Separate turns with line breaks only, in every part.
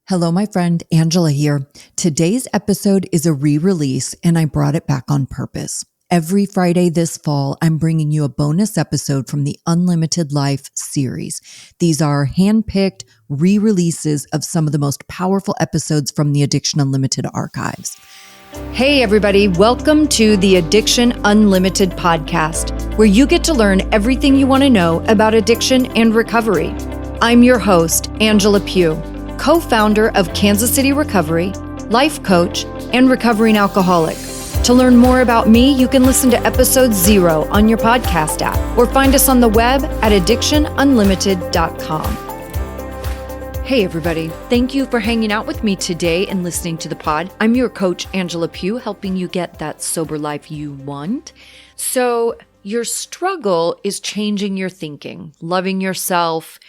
Hello, my friend, Angela here. Today's episode is a re-release and I brought it back on purpose. Every Friday this fall, I'm bringing you a bonus episode from the Unlimited Life series. These are handpicked re-releases of some of the most powerful episodes from the Addiction Unlimited archives.
Hey, everybody. Welcome to the Addiction Unlimited podcast, where you get to learn everything you want to know about addiction and recovery. I'm your host, Angela Pugh, co-founder of Kansas City Recovery, life coach, and recovering alcoholic. To learn more about me, you can listen to episode 0 on your podcast app or find us on the web at addictionunlimited.com. Hey, everybody. Thank you for hanging out with me today and listening to the pod. I'm your coach, Angela Pugh, helping you get that sober life you want. So your struggle is changing your thinking, loving yourself.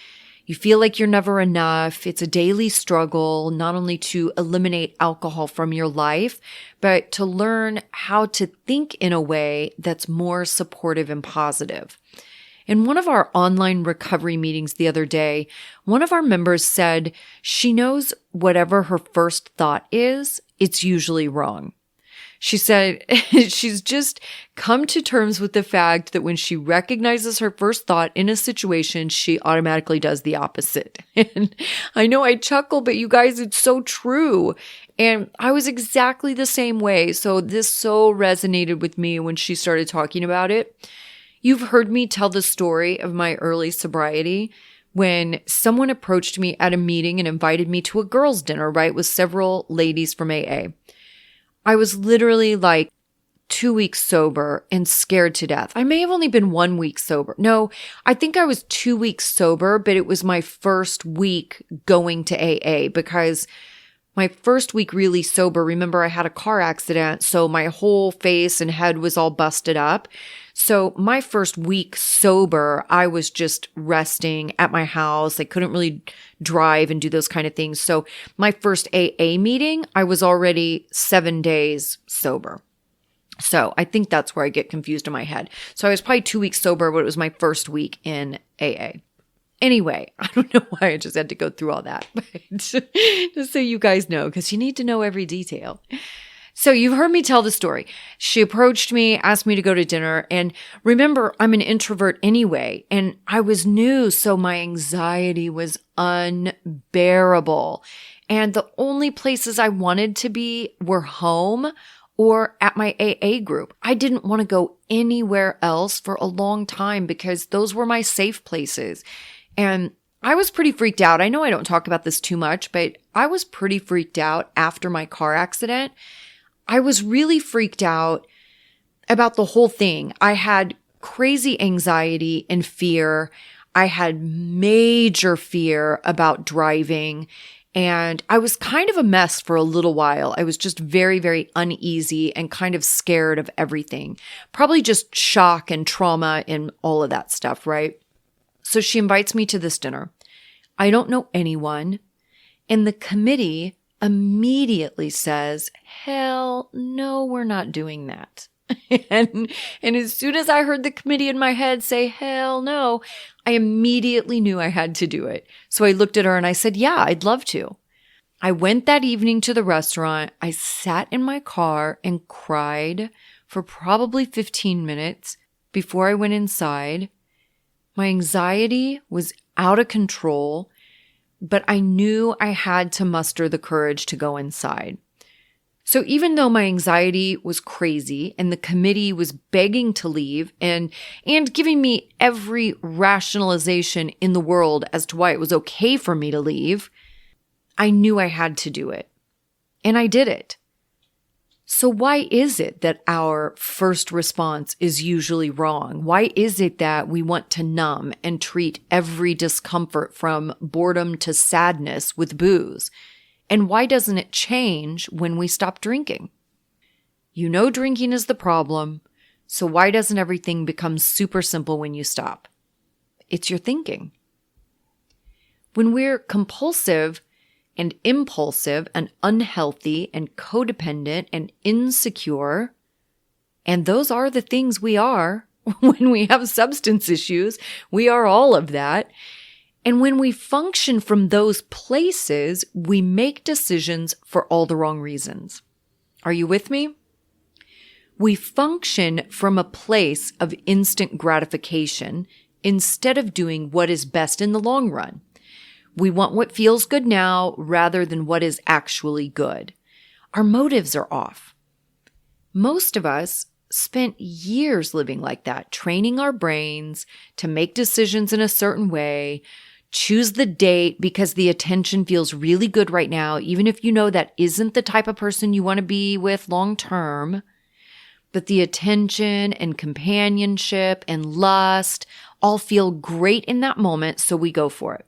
You feel like you're never enough. It's a daily struggle, not only to eliminate alcohol from your life, but to learn how to think in a way that's more supportive and positive. In one of our online recovery meetings the other day, one of our members said she knows whatever her first thought is, it's usually wrong. She said she's just come to terms with the fact that when she recognizes her first thought in a situation, she automatically does the opposite. And I know I chuckle, but you guys, it's so true. And I was exactly the same way. So this so resonated with me when she started talking about it. You've heard me tell the story of my early sobriety when someone approached me at a meeting and invited me to a girls' dinner, right, with several ladies from AA. I was literally like 2 weeks sober and scared to death. I may have only been 1 week sober. No, I think I was 2 weeks sober, but it was my first week going to AA because my first week really sober, remember I had a car accident, so my whole face and head was all busted up. So my first week sober, I was just resting at my house. I couldn't really drive and do those kind of things. So my first AA meeting, I was already 7 days sober. So I think that's where I get confused in my head. So I was probably 2 weeks sober, but it was my first week in AA. Anyway, I don't know why I just had to go through all that, but just so you guys know, because you need to know every detail. So you've heard me tell the story. She approached me, asked me to go to dinner. And remember, I'm an introvert anyway, and I was new, so my anxiety was unbearable. And the only places I wanted to be were home or at my AA group. I didn't want to go anywhere else for a long time because those were my safe places. And I was pretty freaked out. I know I don't talk about this too much, but I was pretty freaked out after my car accident. I was really freaked out about the whole thing. I had crazy anxiety and fear. I had major fear about driving, and I was kind of a mess for a little while. I was just very, very uneasy and kind of scared of everything. Probably just shock and trauma and all of that stuff, right? So she invites me to this dinner. I don't know anyone, and the committee immediately says, hell no, we're not doing that. and as soon as I heard the committee in my head say, hell no, I immediately knew I had to do it. So I looked at her and I said, yeah, I'd love to. I went that evening to the restaurant. I sat in my car and cried for probably 15 minutes before I went inside. My anxiety was out of control, but I knew I had to muster the courage to go inside. So even though my anxiety was crazy and the committee was begging to leave and giving me every rationalization in the world as to why it was okay for me to leave, I knew I had to do it. And I did it. So why is it that our first response is usually wrong? Why is it that we want to numb and treat every discomfort from boredom to sadness with booze? And why doesn't it change when we stop drinking? You know drinking is the problem, so why doesn't everything become super simple when you stop? It's your thinking. When we're compulsive and impulsive and unhealthy and codependent and insecure, and those are the things we are when we have substance issues, we are all of that. And when we function from those places, we make decisions for all the wrong reasons. Are you with me? We function from a place of instant gratification instead of doing what is best in the long run. We want what feels good now rather than what is actually good. Our motives are off. Most of us spent years living like that, training our brains to make decisions in a certain way, choose the date because the attention feels really good right now, even if you know that isn't the type of person you want to be with long term. But the attention and companionship and lust all feel great in that moment, so we go for it.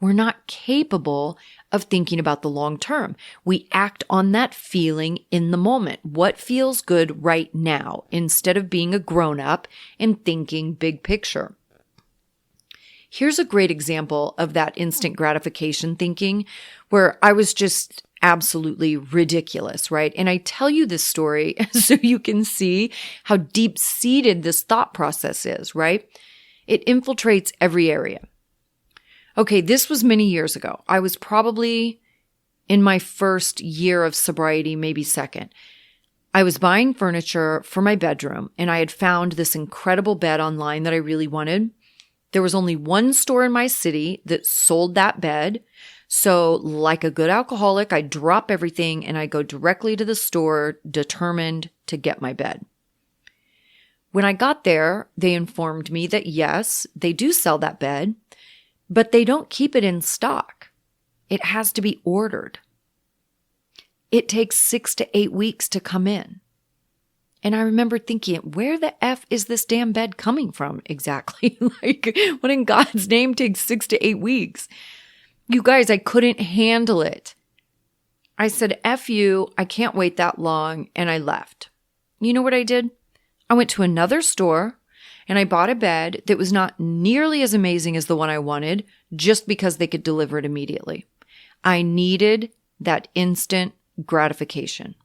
We're not capable of thinking about the long term. We act on that feeling in the moment, what feels good right now, instead of being a grown-up and thinking big picture. Here's a great example of that instant gratification thinking where I was just absolutely ridiculous, right? And I tell you this story so you can see how deep-seated this thought process is, right? It infiltrates every area. Okay, this was many years ago. I was probably in my first year of sobriety, maybe second. I was buying furniture for my bedroom, and I had found this incredible bed online that I really wanted. There was only one store in my city that sold that bed. So like a good alcoholic, I drop everything and I go directly to the store, determined to get my bed. When I got there, they informed me that yes, they do sell that bed, but they don't keep it in stock. It has to be ordered. It takes 6 to 8 weeks to come in. And I remember thinking, where the F is this damn bed coming from exactly? Like, what in God's name takes 6 to 8 weeks? You guys, I couldn't handle it. I said, F you, I can't wait that long, and I left. You know what I did? I went to another store, and I bought a bed that was not nearly as amazing as the one I wanted, just because they could deliver it immediately. I needed that instant gratification.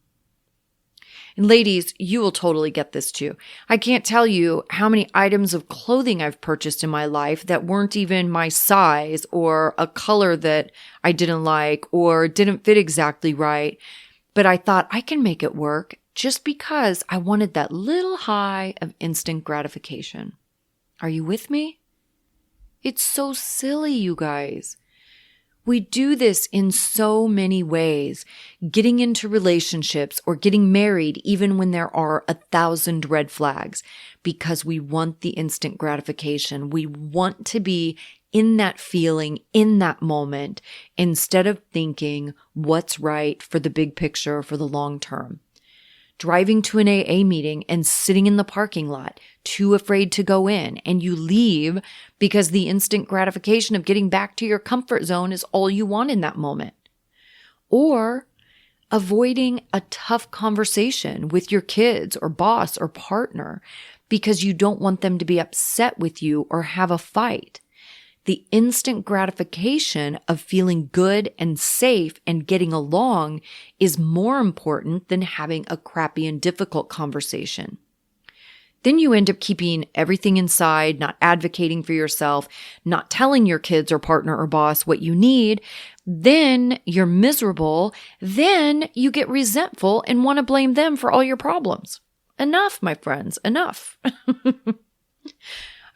And ladies, you will totally get this too. I can't tell you how many items of clothing I've purchased in my life that weren't even my size or a color that I didn't like or didn't fit exactly right. But I thought I can make it work just because I wanted that little high of instant gratification. Are you with me? It's so silly, you guys. We do this in so many ways, getting into relationships or getting married even when there are 1,000 red flags, because we want the instant gratification. We want to be in that feeling, in that moment, instead of thinking what's right for the big picture for the long term. Driving to an AA meeting and sitting in the parking lot, too afraid to go in, and you leave because the instant gratification of getting back to your comfort zone is all you want in that moment. Or avoiding a tough conversation with your kids or boss or partner because you don't want them to be upset with you or have a fight. The instant gratification of feeling good and safe and getting along is more important than having a crappy and difficult conversation. Then you end up keeping everything inside, not advocating for yourself, not telling your kids or partner or boss what you need. Then you're miserable. Then you get resentful and want to blame them for all your problems. Enough, my friends, enough.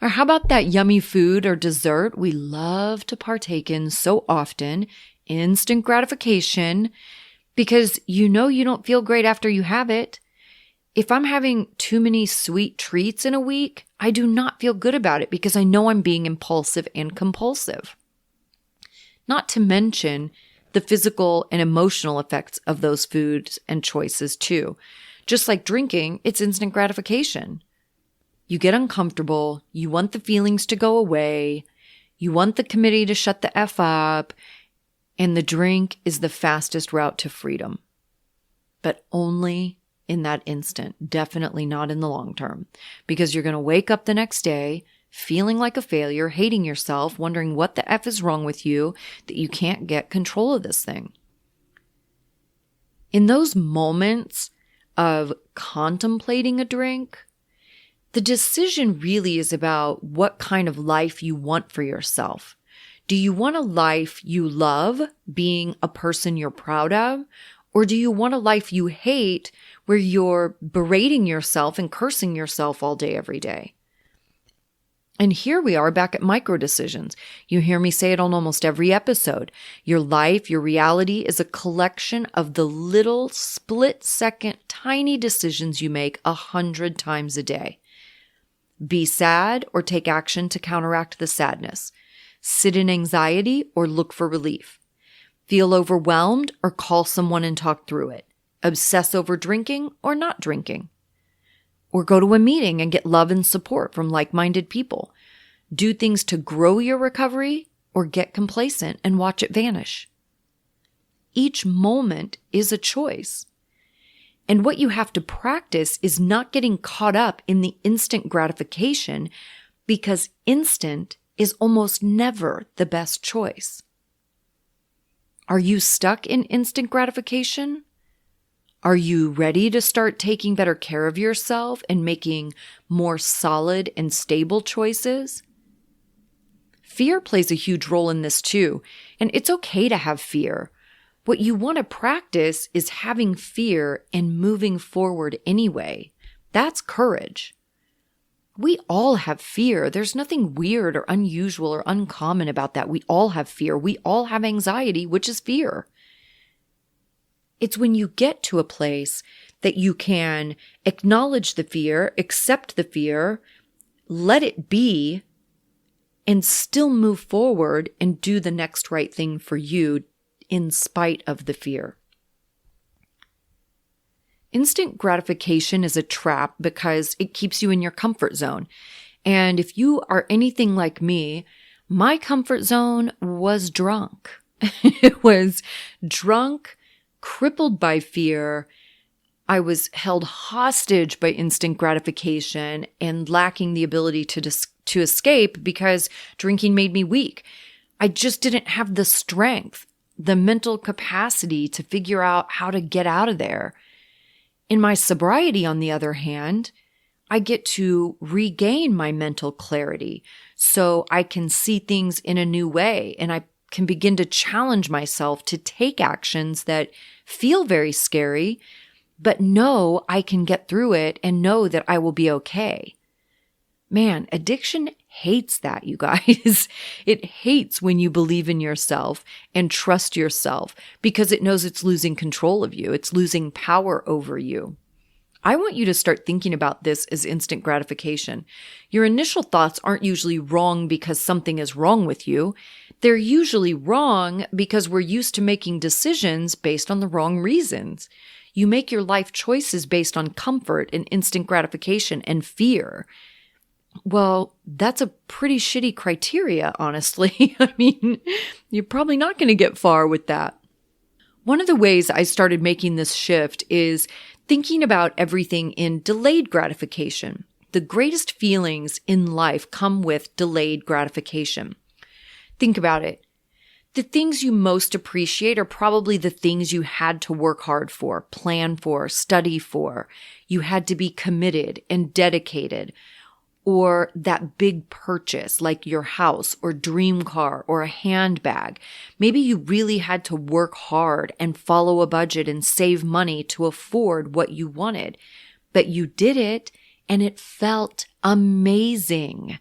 Or how about that yummy food or dessert we love to partake in so often, instant gratification, because you know you don't feel great after you have it. If I'm having too many sweet treats in a week, I do not feel good about it because I know I'm being impulsive and compulsive. Not to mention the physical and emotional effects of those foods and choices too. Just like drinking, it's instant gratification. You get uncomfortable, you want the feelings to go away, you want the committee to shut the F up, and the drink is the fastest route to freedom. But only in that instant, definitely not in the long term, because you're going to wake up the next day feeling like a failure, hating yourself, wondering what the F is wrong with you, that you can't get control of this thing. In those moments of contemplating a drink, the decision really is about what kind of life you want for yourself. Do you want a life you love, being a person you're proud of? Or do you want a life you hate where you're berating yourself and cursing yourself all day, every day? And here we are back at micro decisions. You hear me say it on almost every episode. Your life, your reality is a collection of the little split-second tiny decisions you make 100 times a day. Be sad or take action to counteract the sadness. Sit in anxiety or look for relief. Feel overwhelmed or call someone and talk through it. Obsess over drinking or not drinking. Or go to a meeting and get love and support from like-minded people. Do things to grow your recovery or get complacent and watch it vanish. Each moment is a choice. And what you have to practice is not getting caught up in the instant gratification, because instant is almost never the best choice. Are you stuck in instant gratification? Are you ready to start taking better care of yourself and making more solid and stable choices? Fear plays a huge role in this too, and it's okay to have fear. What you want to practice is having fear and moving forward anyway. That's courage. We all have fear. There's nothing weird or unusual or uncommon about that. We all have fear. We all have anxiety, which is fear. It's when you get to a place that you can acknowledge the fear, accept the fear, let it be, and still move forward and do the next right thing for you in spite of the fear. Instant gratification is a trap because it keeps you in your comfort zone. And if you are anything like me, my comfort zone was drunk. It was drunk, crippled by fear. I was held hostage by instant gratification and lacking the ability to escape because drinking made me weak. I just didn't have the strength, the mental capacity to figure out how to get out of there. In my sobriety, on the other hand, I get to regain my mental clarity so I can see things in a new way, and I can begin to challenge myself to take actions that feel very scary, but know I can get through it and know that I will be okay. Man, addiction hates that, you guys. It hates when you believe in yourself and trust yourself because it knows it's losing control of you. It's losing power over you. I want you to start thinking about this as instant gratification. Your initial thoughts aren't usually wrong because something is wrong with you. They're usually wrong because we're used to making decisions based on the wrong reasons. You make your life choices based on comfort and instant gratification and fear. Well, that's a pretty shitty criteria, honestly. I mean, you're probably not going to get far with that. One of the ways I started making this shift is thinking about everything in delayed gratification. The greatest feelings in life come with delayed gratification. Think about it. The things you most appreciate are probably the things you had to work hard for, plan for, study for. You had to be committed and dedicated. Or that big purchase like your house or dream car or a handbag. Maybe you really had to work hard and follow a budget and save money to afford what you wanted. But you did it and it felt amazing.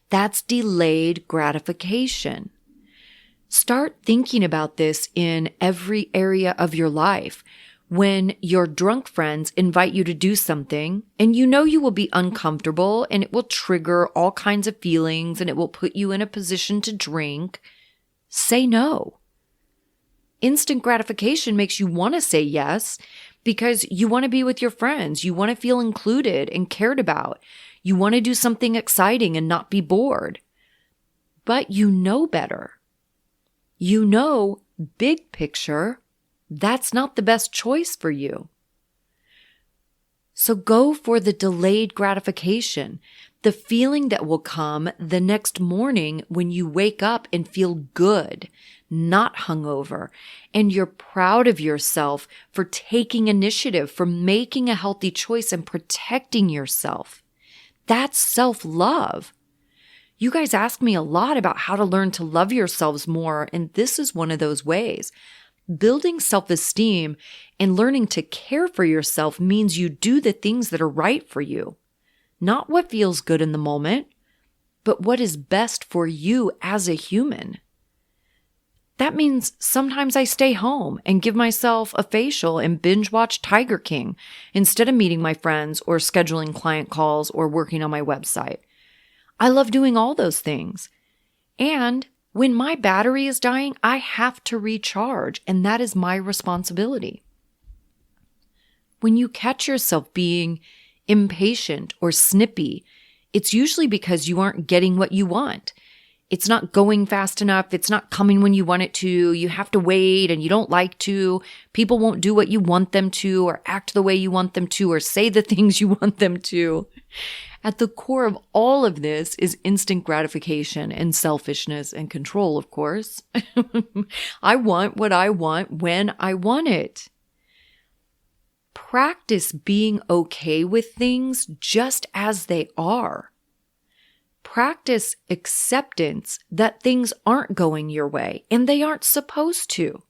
That's delayed gratification. Start thinking about this in every area of your life. When your drunk friends invite you to do something and you know you will be uncomfortable and it will trigger all kinds of feelings and it will put you in a position to drink, say no. Instant gratification makes you want to say yes because you want to be with your friends. You want to feel included and cared about. You want to do something exciting and not be bored. But you know better. You know, big picture, that's not the best choice for you. So go for the delayed gratification, the feeling that will come the next morning when you wake up and feel good, not hungover, and you're proud of yourself for taking initiative, for making a healthy choice and protecting yourself. That's self-love. You guys ask me a lot about how to learn to love yourselves more, and this is one of those ways. Building self-esteem and learning to care for yourself means you do the things that are right for you. Not what feels good in the moment, but what is best for you as a human. That means sometimes I stay home and give myself a facial and binge watch Tiger King instead of meeting my friends or scheduling client calls or working on my website. I love doing all those things. And when my battery is dying, I have to recharge, and that is my responsibility. When you catch yourself being impatient or snippy, it's usually because you aren't getting what you want. It's not going fast enough. It's not coming when you want it to. You have to wait and you don't like to. People won't do what you want them to or act the way you want them to or say the things you want them to. At the core of all of this is instant gratification and selfishness and control, of course. I want what I want when I want it. Practice being okay with things just as they are. Practice acceptance that things aren't going your way and they aren't supposed to.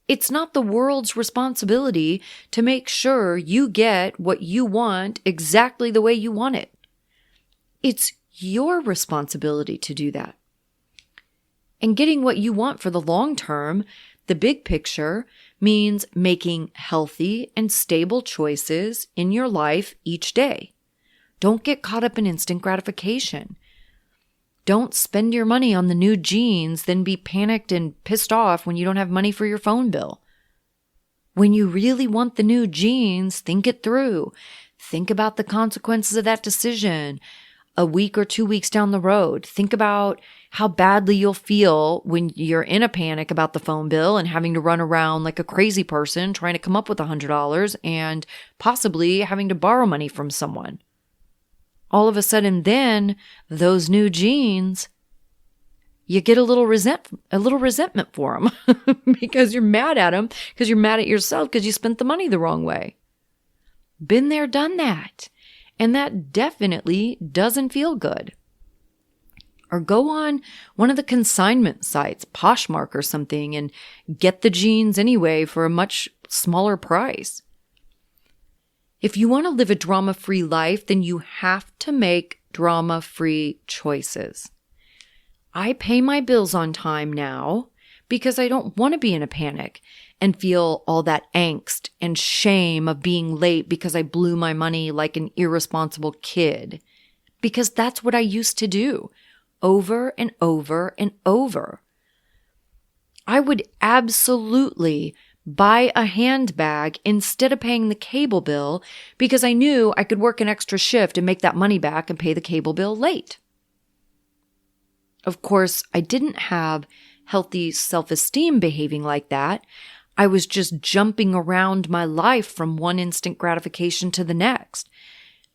It's not the world's responsibility to make sure you get what you want exactly the way you want it. It's your responsibility to do that. And getting what you want for the long term, the big picture, means making healthy and stable choices in your life each day. Don't get caught up in instant gratification. Don't spend your money on the new jeans, then be panicked and pissed off when you don't have money for your phone bill. When you really want the new jeans, think it through. Think about the consequences of that decision a week or 2 weeks down the road. Think about how badly you'll feel when you're in a panic about the phone bill and having to run around like a crazy person trying to come up with $100 and possibly having to borrow money from someone. All of a sudden then, those new jeans, you get a little resentment for them because you're mad at them, because you're mad at yourself because you spent the money the wrong way. Been there, done that. And that definitely doesn't feel good. Or go on one of the consignment sites, Poshmark or something, and get the jeans anyway for a much smaller price. If you want to live a drama-free life, then you have to make drama-free choices. I pay my bills on time now because I don't want to be in a panic and feel all that angst and shame of being late because I blew my money like an irresponsible kid. Because that's what I used to do over and over and over. I would absolutely buy a handbag instead of paying the cable bill because I knew I could work an extra shift and make that money back and pay the cable bill late. Of course, I didn't have healthy self-esteem behaving like that. I was just jumping around my life from one instant gratification to the next.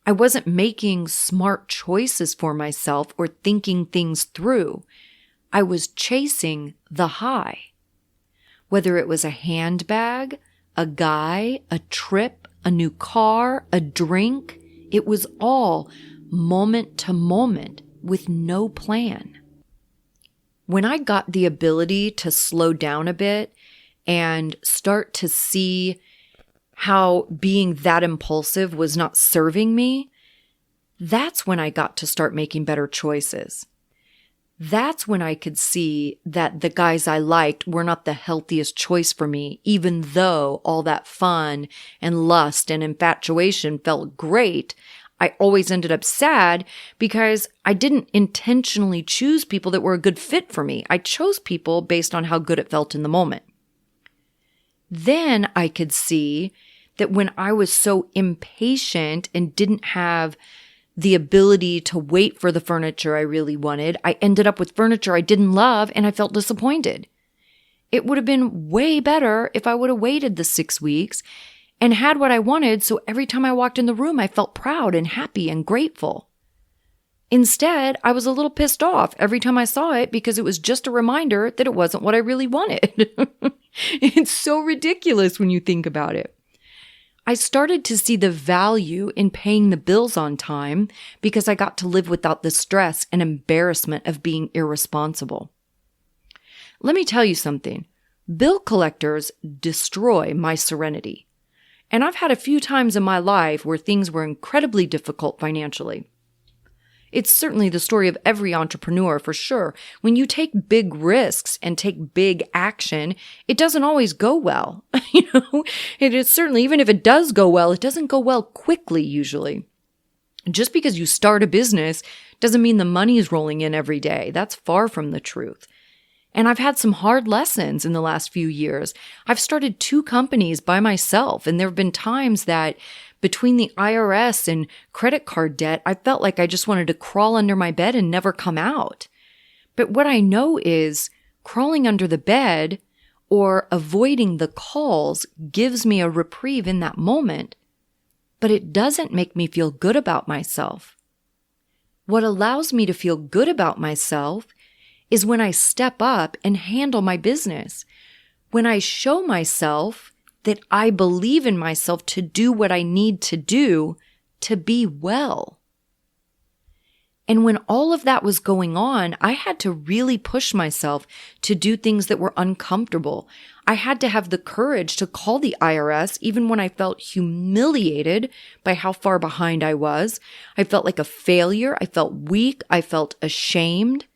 I wasn't making smart choices for myself or thinking things through. I was chasing the high. Whether it was a handbag, a guy, a trip, a new car, a drink, it was all moment to moment with no plan. When I got the ability to slow down a bit and start to see how being that impulsive was not serving me, that's when I got to start making better choices. That's when I could see that the guys I liked were not the healthiest choice for me, even though all that fun and lust and infatuation felt great. I always ended up sad because I didn't intentionally choose people that were a good fit for me. I chose people based on how good it felt in the moment. Then I could see that when I was so impatient and didn't have the ability to wait for the furniture I really wanted, I ended up with furniture I didn't love and I felt disappointed. It would have been way better if I would have waited the 6 weeks and had what I wanted, so every time I walked in the room, I felt proud and happy and grateful. Instead, I was a little pissed off every time I saw it because it was just a reminder that it wasn't what I really wanted. It's so ridiculous when you think about it. I started to see the value in paying the bills on time because I got to live without the stress and embarrassment of being irresponsible. Let me tell you something. Bill collectors destroy my serenity. And I've had a few times in my life where things were incredibly difficult financially. It's certainly the story of every entrepreneur for sure. When you take big risks and take big action, it doesn't always go well. It is certainly, even if it does go well, it doesn't go well quickly usually. Just because you start a business doesn't mean the money is rolling in every day. That's far from the truth. And I've had some hard lessons in the last few years. I've started 2 companies by myself, and there have been times that between the IRS and credit card debt, I felt like I just wanted to crawl under my bed and never come out. But what I know is crawling under the bed or avoiding the calls gives me a reprieve in that moment, but it doesn't make me feel good about myself. What allows me to feel good about myself is when I step up and handle my business, when I show myself that I believe in myself to do what I need to do to be well. And when all of that was going on, I had to really push myself to do things that were uncomfortable. I had to have the courage to call the IRS even when I felt humiliated by how far behind I was. I felt like a failure. I felt weak. I felt ashamed.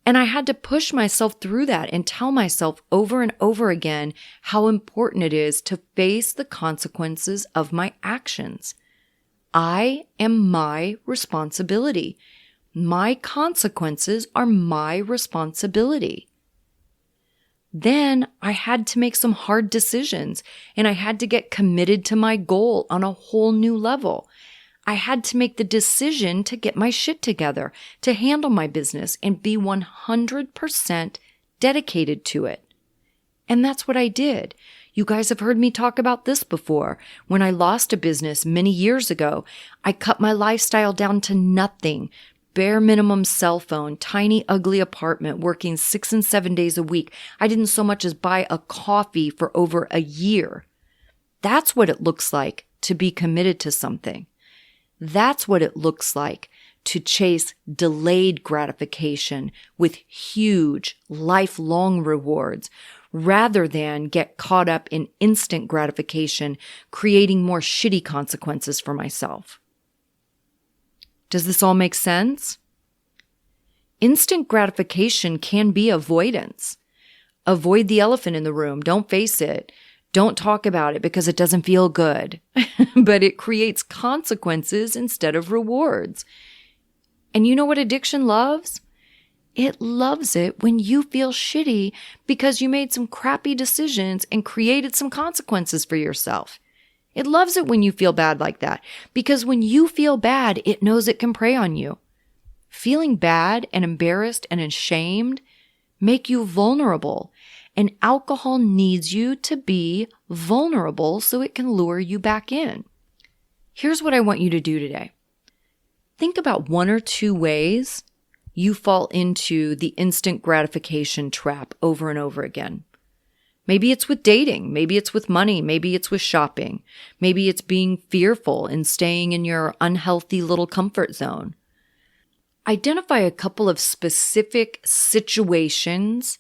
And I had to push myself through that and tell myself over and over again how important it is to face the consequences of my actions. I am my responsibility. My consequences are my responsibility. Then I had to make some hard decisions, and I had to get committed to my goal on a whole new level. I had to make the decision to get my shit together, to handle my business and be 100% dedicated to it. And that's what I did. You guys have heard me talk about this before. When I lost a business many years ago, I cut my lifestyle down to nothing. Bare minimum cell phone, tiny ugly apartment, working 6 and 7 days a week. I didn't so much as buy a coffee for over a year. That's what it looks like to be committed to something. That's what it looks like to chase delayed gratification with huge, lifelong rewards rather than get caught up in instant gratification, creating more shitty consequences for myself. Does this all make sense? Instant gratification can be avoidance. Avoid the elephant in the room. Don't face it. Don't talk about it because it doesn't feel good, but it creates consequences instead of rewards. And you know what addiction loves? It loves it when you feel shitty because you made some crappy decisions and created some consequences for yourself. It loves it when you feel bad like that because when you feel bad, it knows it can prey on you. Feeling bad and embarrassed and ashamed make you vulnerable. And alcohol needs you to be vulnerable so it can lure you back in. Here's what I want you to do today. Think about 1 or 2 ways you fall into the instant gratification trap over and over again. Maybe it's with dating. Maybe it's with money. Maybe it's with shopping. Maybe it's being fearful and staying in your unhealthy little comfort zone. Identify a couple of specific situations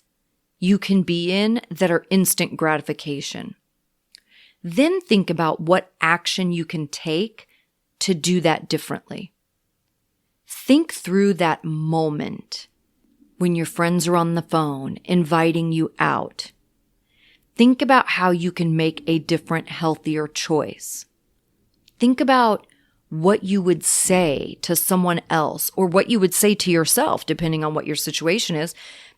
you can be in that are instant gratification. Then think about what action you can take to do that differently. Think through that moment when your friends are on the phone inviting you out. Think about how you can make a different, healthier choice. Think about what you would say to someone else or what you would say to yourself, depending on what your situation is.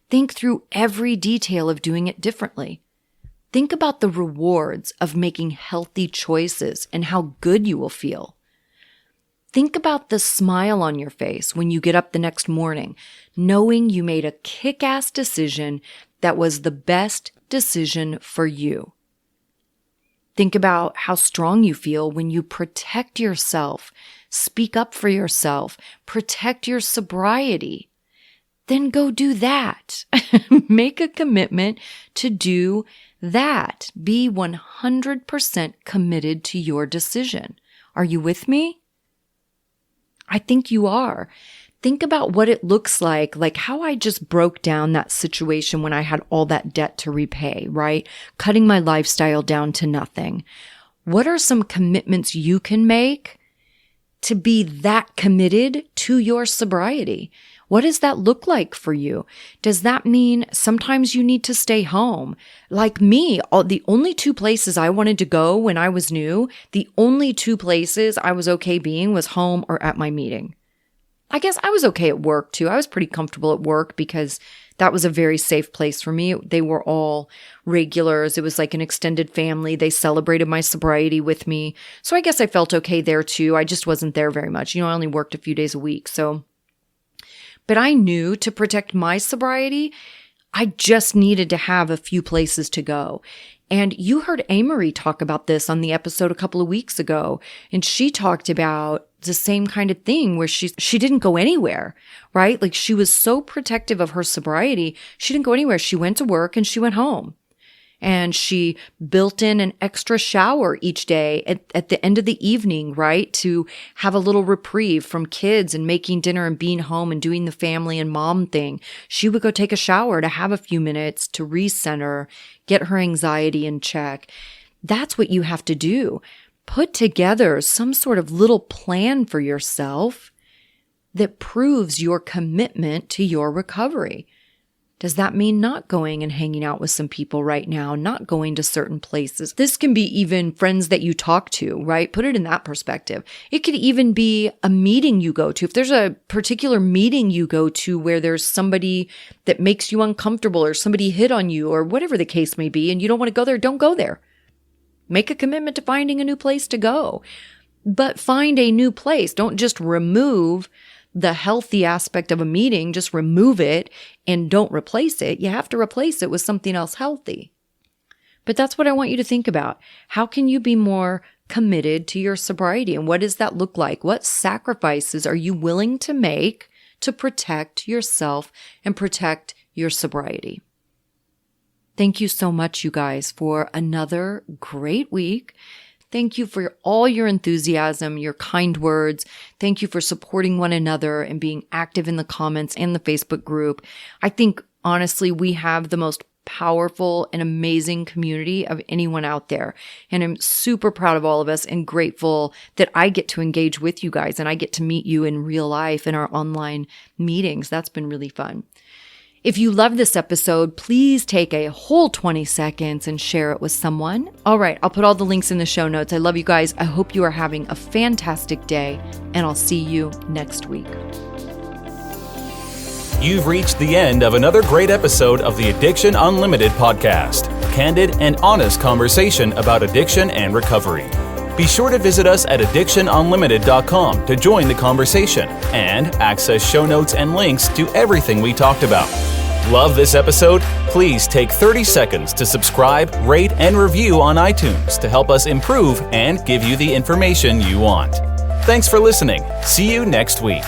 Think through every detail of doing it differently. Think about the rewards of making healthy choices and how good you will feel. Think about the smile on your face when you get up the next morning, knowing you made a kick-ass decision that was the best decision for you. Think about how strong you feel when you protect yourself, speak up for yourself, protect your sobriety. Then go do that. Make a commitment to do That, be 100% committed to your decision. Are you with me? I think you are. Think about what it looks like how I just broke down that situation when I had all that debt to repay, right? Cutting my lifestyle down to nothing. What are some commitments you can make to be that committed to your sobriety? What does that look like for you? Does that mean sometimes you need to stay home? Like me, the only two places I wanted to go when I was new, the only two places I was okay being was home or at my meeting. I guess I was okay at work too. I was pretty comfortable at work because that was a very safe place for me. They were all regulars. It was like an extended family. They celebrated my sobriety with me. So I guess I felt okay there too. I just wasn't there very much. I only worked a few days a week. But I knew to protect my sobriety, I just needed to have a few places to go. And you heard Amory talk about this on the episode a couple of weeks ago. And she talked about the same kind of thing where she didn't go anywhere, right? Like she was so protective of her sobriety. She didn't go anywhere. She went to work and she went home. And she built in an extra shower each day at the end of the evening, right? To have a little reprieve from kids and making dinner and being home and doing the family and mom thing. She would go take a shower to have a few minutes to recenter, get her anxiety in check. That's what you have to do. Put together some sort of little plan for yourself that proves your commitment to your recovery. Does that mean not going and hanging out with some people right now, not going to certain places? This can be even friends that you talk to, right? Put it in that perspective. It could even be a meeting you go to. If there's a particular meeting you go to where there's somebody that makes you uncomfortable or somebody hit on you or whatever the case may be and you don't want to go there, don't go there. Make a commitment to finding a new place to go. But find a new place. Don't just remove the healthy aspect of a meeting, just remove it and don't replace it. You have to replace it with something else healthy. But that's what I want you to think about. How can you be more committed to your sobriety? And what does that look like? What sacrifices are you willing to make to protect yourself and protect your sobriety? Thank you so much, you guys, for another great week. Thank you for all your enthusiasm, your kind words. Thank you for supporting one another and being active in the comments and the Facebook group. I think, honestly, we have the most powerful and amazing community of anyone out there. And I'm super proud of all of us and grateful that I get to engage with you guys and I get to meet you in real life in our online meetings. That's been really fun. If you love this episode, please take a whole 20 seconds and share it with someone. All right, I'll put all the links in the show notes. I love you guys. I hope you are having a fantastic day, and I'll see you next week.
You've reached the end of another great episode of the Addiction Unlimited podcast. Candid and honest conversation about addiction and recovery. Be sure to visit us at drinking.It to join the conversation and access show notes and links to everything we talked about. Love this episode? Please take 30 seconds to subscribe, rate, and review on iTunes to help us improve and give you the information you want. Thanks for listening. See you next week.